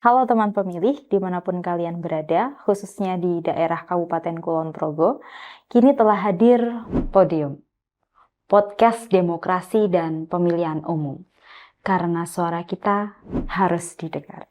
Halo teman pemilih, dimanapun kalian berada, khususnya di daerah Kabupaten Kulon Progo, kini telah hadir Podium, podcast demokrasi dan pemilihan umum. Karena suara kita harus didengar.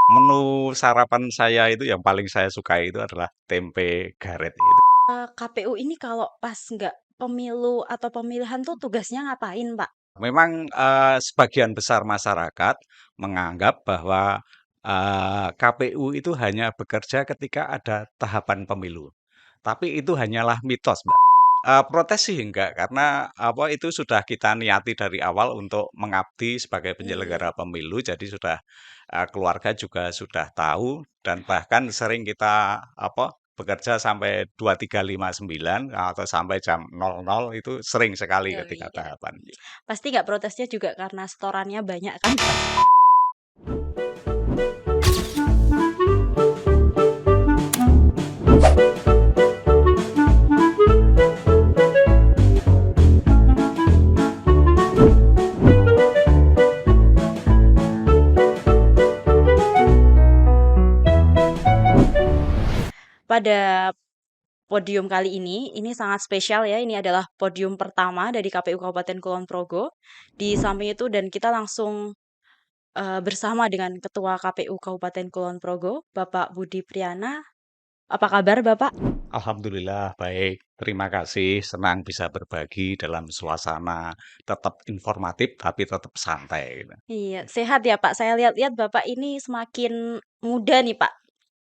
Menu sarapan saya itu yang paling saya sukai itu adalah tempe garet itu. KPU ini kalau pas nggak pemilu atau pemilihan tuh tugasnya ngapain, Pak? Memang sebagian besar masyarakat menganggap bahwa KPU itu hanya bekerja ketika ada tahapan pemilu. Tapi itu hanyalah mitos, Mbak. Protes sih enggak, karena apa itu sudah kita niati dari awal untuk mengabdi sebagai Iya. penyelenggara pemilu, jadi sudah keluarga juga sudah tahu dan bahkan sering kita apa bekerja sampai 23.59 atau sampai jam 00 itu sering sekali Oh ketika iya. tahapan. Pasti nggak protesnya juga karena setorannya banyak kan, Pak? Pada podium kali ini sangat spesial ya. Ini adalah podium pertama dari KPU Kabupaten Kulon Progo. Di samping itu dan kita langsung bersama dengan Ketua KPU Kabupaten Kulon Progo, Bapak Budi Priana. Apa kabar, Bapak? Alhamdulillah baik, terima kasih. Senang bisa berbagi dalam suasana tetap informatif tapi tetap santai, gitu. Iya, sehat ya Pak. Saya lihat-lihat Bapak ini semakin muda nih Pak.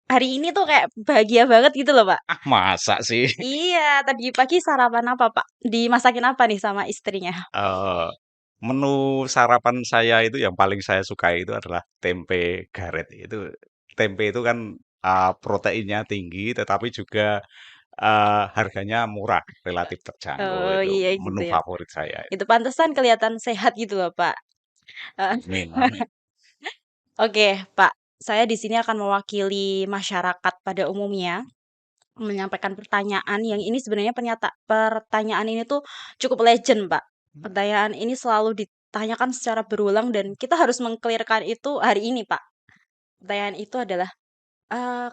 Hari ini tuh kayak bahagia banget gitu loh Pak. Ah, masa sih? Iya, tadi pagi sarapan apa Pak? Dimasakin apa nih sama istrinya? Eee, Menu sarapan saya itu yang paling saya sukai itu adalah tempe garet. Tempe itu kan, proteinnya tinggi tetapi juga, harganya murah, relatif terjangkau. Oh Itu iya gitu menu ya. favorit saya. Itu pantesan kelihatan sehat gitu loh Pak. Heeh. Amin amin. Oke Pak, saya di sini akan mewakili masyarakat pada umumnya menyampaikan pertanyaan yang ini sebenarnya pertanyaan ini tuh cukup legend Pak. Pertanyaan ini selalu ditanyakan secara berulang dan kita harus mengklirkan itu hari ini Pak. Pertanyaan itu adalah,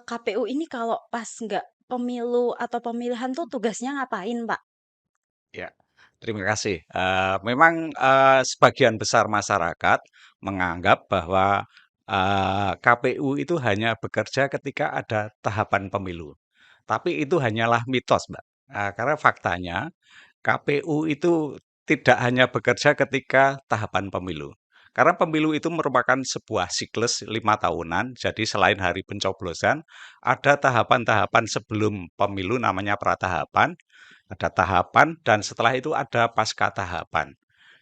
KPU ini kalau pas nggak pemilu atau pemilihan tuh tugasnya ngapain, Pak? Ya, terima kasih. Memang, sebagian besar masyarakat menganggap bahwa, KPU itu hanya bekerja ketika ada tahapan pemilu. Tapi itu hanyalah mitos, Mbak. Karena faktanya KPU itu tidak hanya bekerja ketika tahapan pemilu. Karena pemilu itu merupakan sebuah siklus 5 tahunan, jadi selain hari pencoblosan, ada tahapan-tahapan sebelum pemilu namanya pratahapan, ada tahapan, dan setelah itu ada pasca tahapan.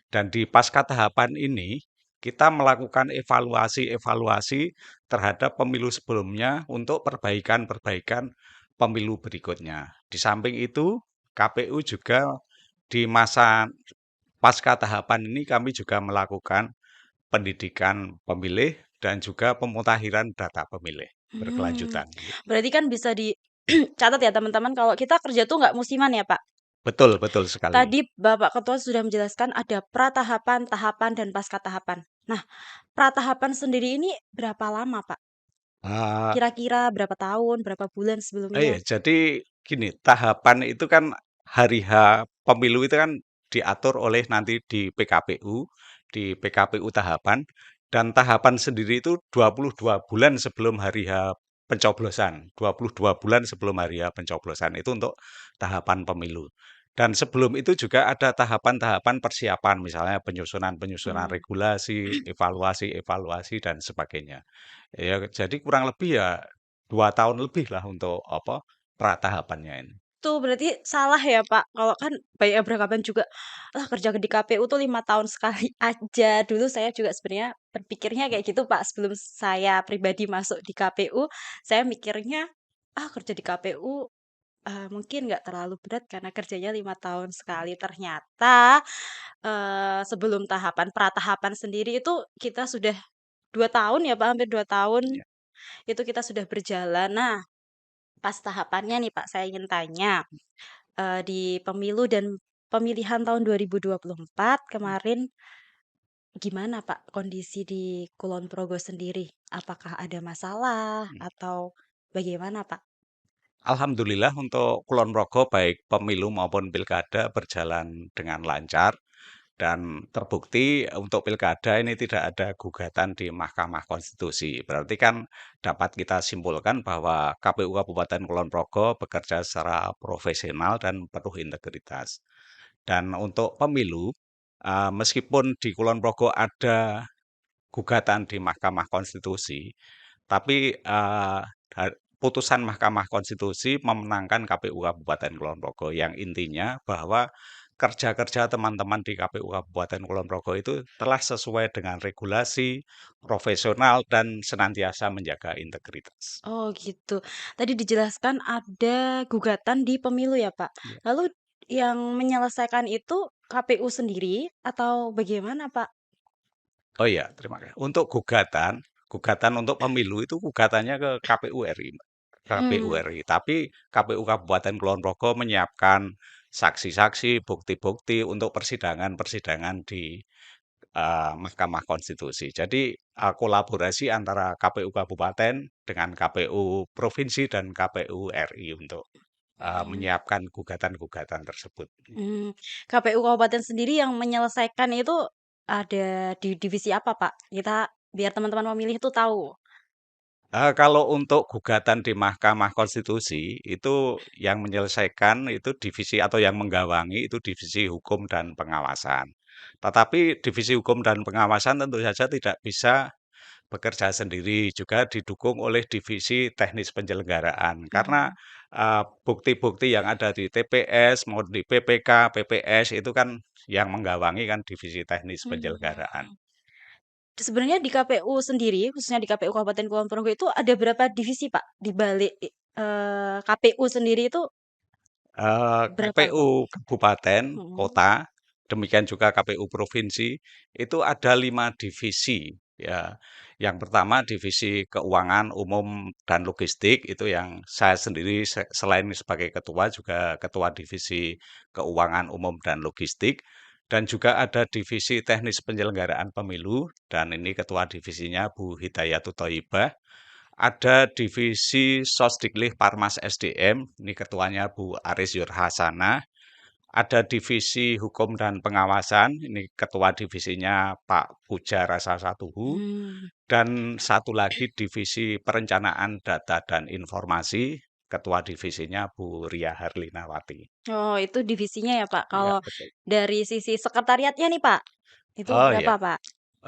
Dan di pasca tahapan ini, kita melakukan evaluasi-evaluasi terhadap pemilu sebelumnya untuk perbaikan-perbaikan pemilu berikutnya. Di samping itu, KPU juga di masa pasca tahapan ini kami juga melakukan pendidikan pemilih dan juga pemutahiran data pemilih Hmm, berkelanjutan. berarti kan bisa dicatat ya teman-teman kalau kita kerja tuh nggak musiman ya, Pak? Betul, betul sekali. Tadi Bapak Ketua sudah menjelaskan ada pratahapan, tahapan, dan pasca tahapan. Nah, pratahapan sendiri ini berapa lama, Pak? Ah, Kira-kira berapa tahun, berapa bulan sebelumnya? iya, jadi gini, tahapan itu kan hari H pemilu itu kan diatur oleh nanti di PKPU, di PKPU tahapan, dan tahapan sendiri itu 22 bulan sebelum hari H pencoblosan. 22 bulan sebelum hari H pencoblosan itu untuk tahapan pemilu. Dan sebelum itu juga ada tahapan-tahapan persiapan, misalnya penyusunan-penyusunan Hmm. regulasi, evaluasi-evaluasi, dan sebagainya. Ya, jadi kurang lebih ya 2 tahun lebih lah untuk apa, pratahapannya ini. Tuh berarti salah ya, Pak. Kalau kan banyak yang beranggapan juga, lah kerja di KPU tuh 5 tahun sekali aja. Dulu saya juga sebenarnya berpikirnya kayak gitu, Pak. Sebelum saya pribadi masuk di KPU, saya mikirnya, ah kerja di KPU mungkin nggak terlalu berat karena kerjanya 5 tahun sekali. Ternyata sebelum tahapan pratahapan sendiri itu kita sudah 2 tahun ya Pak, hampir 2 tahun Ya. itu kita sudah berjalan. Nah, pas tahapannya nih Pak, saya ingin tanya, di pemilu dan pemilihan tahun 2024 kemarin, gimana Pak kondisi di Kulon Progo sendiri? Apakah ada masalah atau bagaimana Pak? Alhamdulillah untuk Kulon Progo baik pemilu maupun pilkada berjalan dengan lancar dan terbukti untuk pilkada ini tidak ada gugatan di Mahkamah Konstitusi. Berarti kan dapat kita simpulkan bahwa KPU Kabupaten Kulon Progo bekerja secara profesional dan penuh integritas. Dan untuk pemilu, meskipun di Kulon Progo ada gugatan di Mahkamah Konstitusi, tapi putusan Mahkamah Konstitusi memenangkan KPU Kabupaten Kulon Progo yang intinya bahwa kerja-kerja teman-teman di KPU Kabupaten Kulon Progo itu telah sesuai dengan regulasi, profesional, dan senantiasa menjaga integritas. Oh gitu. Tadi dijelaskan ada gugatan di pemilu ya Pak. Ya. Lalu yang menyelesaikan itu KPU sendiri atau bagaimana Pak? Oh iya, terima kasih. Untuk gugatan untuk pemilu itu gugatannya ke KPU RI, Mbak. KPU Hmm. RI. Tapi KPU Kabupaten Kulon Progo menyiapkan saksi-saksi, bukti-bukti untuk persidangan-persidangan di Mahkamah Konstitusi. Jadi kolaborasi antara KPU Kabupaten dengan KPU Provinsi dan KPU RI untuk Hmm. menyiapkan gugatan-gugatan tersebut. Hmm. KPU kabupaten sendiri yang menyelesaikan itu ada di divisi apa Pak? Kita biar teman-teman pemilih itu tahu. Kalau untuk gugatan di Mahkamah Konstitusi, itu yang menyelesaikan itu divisi atau yang menggawangi itu divisi hukum dan pengawasan. Tetapi divisi hukum dan pengawasan tentu saja tidak bisa bekerja sendiri, juga didukung oleh divisi teknis penyelenggaraan. Karena Hmm. bukti-bukti yang ada di TPS maupun di PPK, PPS itu kan yang menggawangi kan divisi teknis penyelenggaraan. Hmm. Sebenarnya di KPU sendiri, khususnya di KPU Kabupaten Kulon Progo itu ada berapa divisi Pak? Di balik KPU sendiri itu berapa tuh? KPU kabupaten, Mhm. kota, demikian juga KPU provinsi, itu ada 5 divisi. Ya, yang pertama divisi keuangan umum dan logistik itu yang saya sendiri selain sebagai ketua juga ketua divisi keuangan umum dan logistik dan juga ada divisi teknis penyelenggaraan pemilu dan ini ketua divisinya Bu Hidayatut Thoyibah. Ada divisi Sosdiklih Parmas SDM, ini ketuanya Bu Aris Yurhasana. Ada divisi Hukum dan Pengawasan, ini ketua divisinya Pak Puja Rasa Satuhu. Hmm. Dan satu lagi divisi Perencanaan Data dan Informasi, ketua divisinya Bu Ria Harlinawati. Oh, itu divisinya ya, Pak. Ya, Kalau betul. dari sisi sekretariatnya nih, Pak, itu Oh berapa, ya, Pak?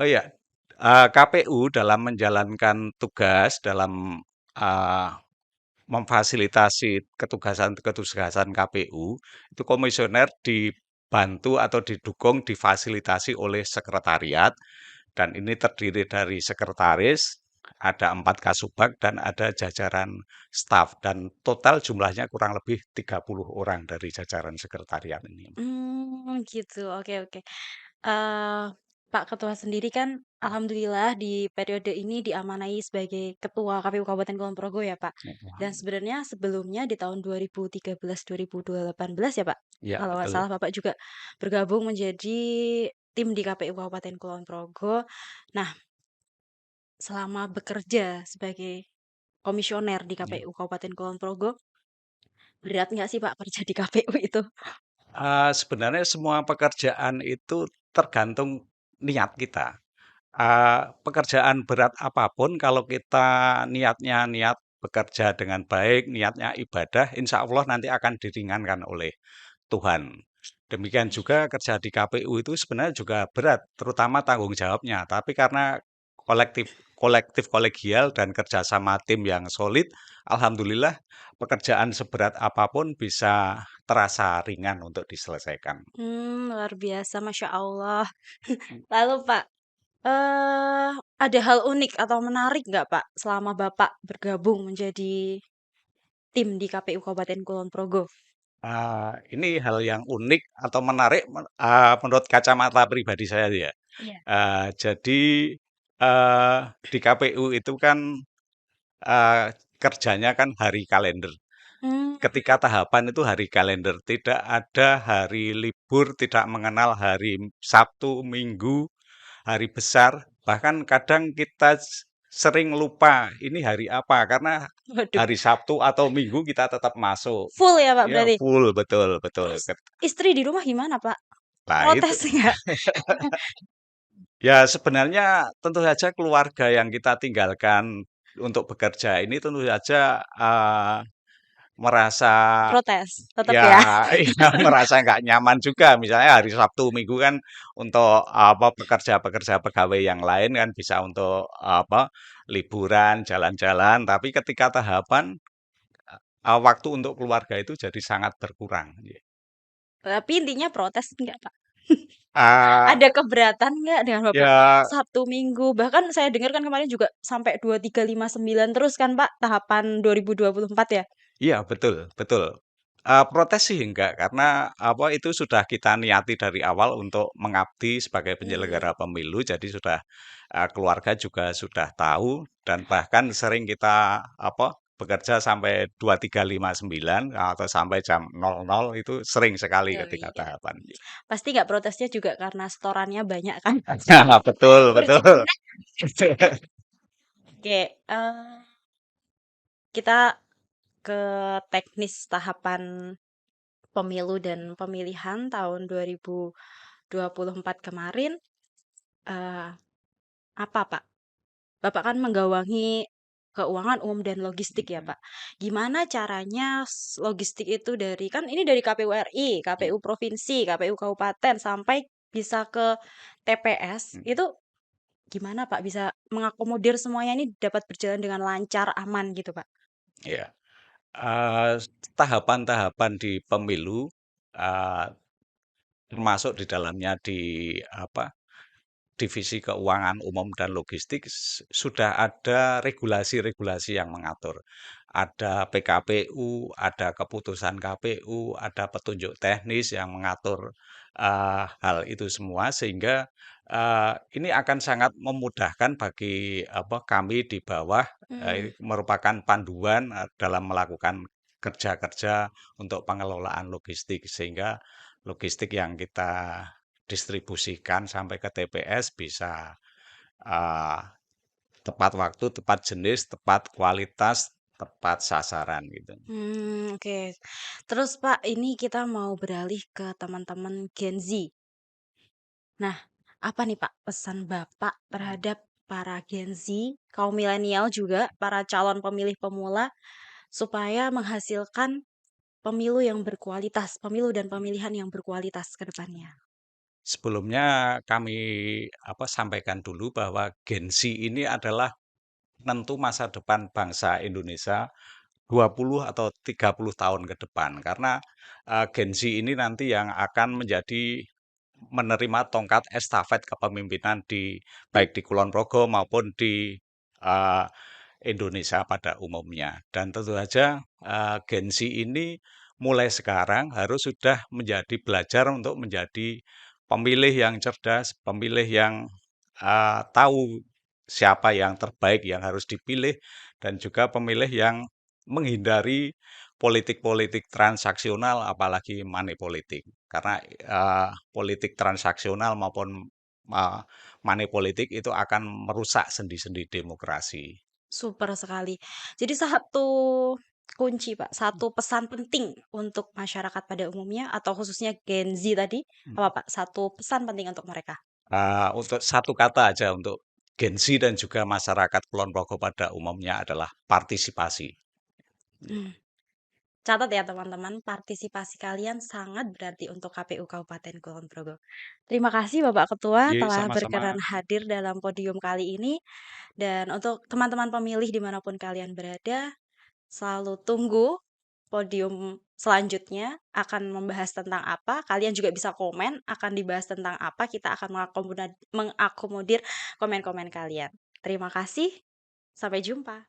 oh ya. KPU dalam menjalankan tugas dalam eh, memfasilitasi ketugasan-ketugasan KPU, itu komisioner dibantu atau didukung, difasilitasi oleh sekretariat, dan ini terdiri dari sekretaris, ada 4 kasubag, dan ada jajaran staf, dan total jumlahnya kurang lebih 30 orang dari jajaran sekretariat ini. Gitu. Oke, oke. Eee, Pak Ketua sendiri kan alhamdulillah di periode ini diamanai sebagai Ketua KPU Kabupaten Kulon Progo ya, Pak. Dan sebenarnya sebelumnya di tahun 2013, 2018 ya, Pak? Ya, Kalau nggak betul. salah Bapak juga bergabung menjadi tim di KPU Kabupaten Kulon Progo. Nah, selama bekerja sebagai komisioner di Ya. KPU Kabupaten Kulon Progo, berat nggak sih Pak kerja di KPU itu? Sebenarnya semua pekerjaan itu tergantung niat kita. Pekerjaan berat apapun kalau kita niatnya niat bekerja dengan baik, niatnya ibadah, insya Allah nanti akan diringankan oleh Tuhan. Demikian juga kerja di KPU itu sebenarnya juga berat, terutama tanggung jawabnya. Tapi karena kolektif kolektif kolegial dan kerjasama tim yang solid, alhamdulillah pekerjaan seberat apapun bisa terasa ringan untuk diselesaikan. Luar biasa, Masya Allah. Lalu Pak, eee, ada hal unik atau menarik nggak Pak, selama Bapak bergabung menjadi tim di KPU Kabupaten Kulon Progo? Ini hal yang unik atau menarik menurut kacamata pribadi saya ya. Iya. Jadi Di KPU itu kan kerjanya kan hari kalender. Hmm, Ketika tahapan itu hari kalender, tidak ada hari libur, tidak mengenal hari Sabtu, Minggu, hari besar. Bahkan kadang kita sering lupa ini hari apa karena waduh. hari Sabtu atau Minggu kita tetap masuk. Full ya Pak Ya berarti? full, betul, betul. Terus istri di rumah gimana Pak? Nah itu. Protes nggak? Ya sebenarnya tentu saja keluarga yang kita tinggalkan untuk bekerja ini tentu saja merasa Protes, tetap ya, ya? iya, merasa nggak nyaman juga. Misalnya hari Sabtu Minggu kan untuk apa pekerja-pekerja pegawai yang lain kan bisa untuk apa liburan, jalan-jalan. Tapi ketika tahapan waktu untuk keluarga itu jadi sangat berkurang. Tapi intinya protes nggak Pak? Ah, Ada keberatan nggak dengan Bapak ya, Sabtu Minggu? Bahkan saya dengar kan kemarin juga sampai 2359 terus kan Pak tahapan 2024 ya? iya betul, betul. Protes sih enggak, karena apa itu sudah kita niati dari awal untuk mengabdi sebagai Hmm, penyelenggara pemilu, jadi sudah keluarga juga sudah tahu dan bahkan sering kita apa bekerja sampai 2359 atau sampai jam 00 itu sering sekali oh ketika iya. tahapan. Pasti nggak protesnya juga karena setorannya banyak kan? Betul, betul. Urgensinya. Oke, kita ke teknis tahapan pemilu dan pemilihan tahun 2024 kemarin. eh, Apa Pak? Bapak kan menggawangi keuangan umum dan logistik ya Pak. Gimana caranya logistik itu dari kan ini dari KPU RI, KPU provinsi, KPU kabupaten sampai bisa ke TPS itu gimana Pak bisa mengakomodir semuanya ini dapat berjalan dengan lancar, aman gitu Pak? Ya, eh, tahapan-tahapan di pemilu eh, termasuk di dalamnya di apa divisi keuangan umum dan logistik sudah ada regulasi-regulasi yang mengatur. Ada PKPU, ada keputusan KPU, ada petunjuk teknis yang mengatur hal itu semua sehingga ini akan sangat memudahkan bagi apa kami di bawah Hmm, merupakan panduan dalam melakukan kerja-kerja untuk pengelolaan logistik sehingga logistik yang kita distribusikan sampai ke TPS bisa eee, tepat waktu, tepat jenis, tepat kualitas, tepat sasaran gitu. oke. Terus Pak, ini kita mau beralih ke teman-teman Gen Z. Nah, apa nih Pak pesan Bapak terhadap para Gen Z, kaum milenial juga, para calon pemilih pemula, supaya menghasilkan pemilu yang berkualitas, pemilu dan pemilihan yang berkualitas ke depannya? Sebelumnya kami apa, sampaikan dulu bahwa Gen Z ini adalah penentu masa depan bangsa Indonesia 20 atau 30 tahun ke depan. Karena Gen Z ini nanti yang akan menjadi menerima tongkat estafet kepemimpinan di baik di Kulon Progo maupun di eee, Indonesia pada umumnya. Dan tentu saja Gen Z ini mulai sekarang harus sudah menjadi belajar untuk menjadi pemilih yang cerdas, pemilih yang tahu siapa yang terbaik yang harus dipilih dan juga pemilih yang menghindari politik-politik transaksional apalagi money politik. Karena politik transaksional maupun uh, money politik itu akan merusak sendi-sendi demokrasi. Super sekali. Jadi satu kunci Pak, satu pesan penting untuk masyarakat pada umumnya atau khususnya Gen Z tadi, apa Pak? Satu pesan penting untuk mereka? Untuk satu kata aja untuk Gen Z dan juga masyarakat Kulon Progo pada umumnya adalah partisipasi. Hmm. Catat ya teman-teman, partisipasi kalian sangat berarti untuk KPU Kabupaten Kulon Progo. Terima kasih Bapak Ketua Iya, telah sama-sama. berkenan hadir dalam podium kali ini. Dan untuk teman-teman pemilih dimanapun kalian berada, selalu tunggu podium selanjutnya akan membahas tentang apa. Kalian juga bisa komen akan dibahas tentang apa. Kita akan mengakomodir komen-komen kalian. Terima kasih, sampai jumpa.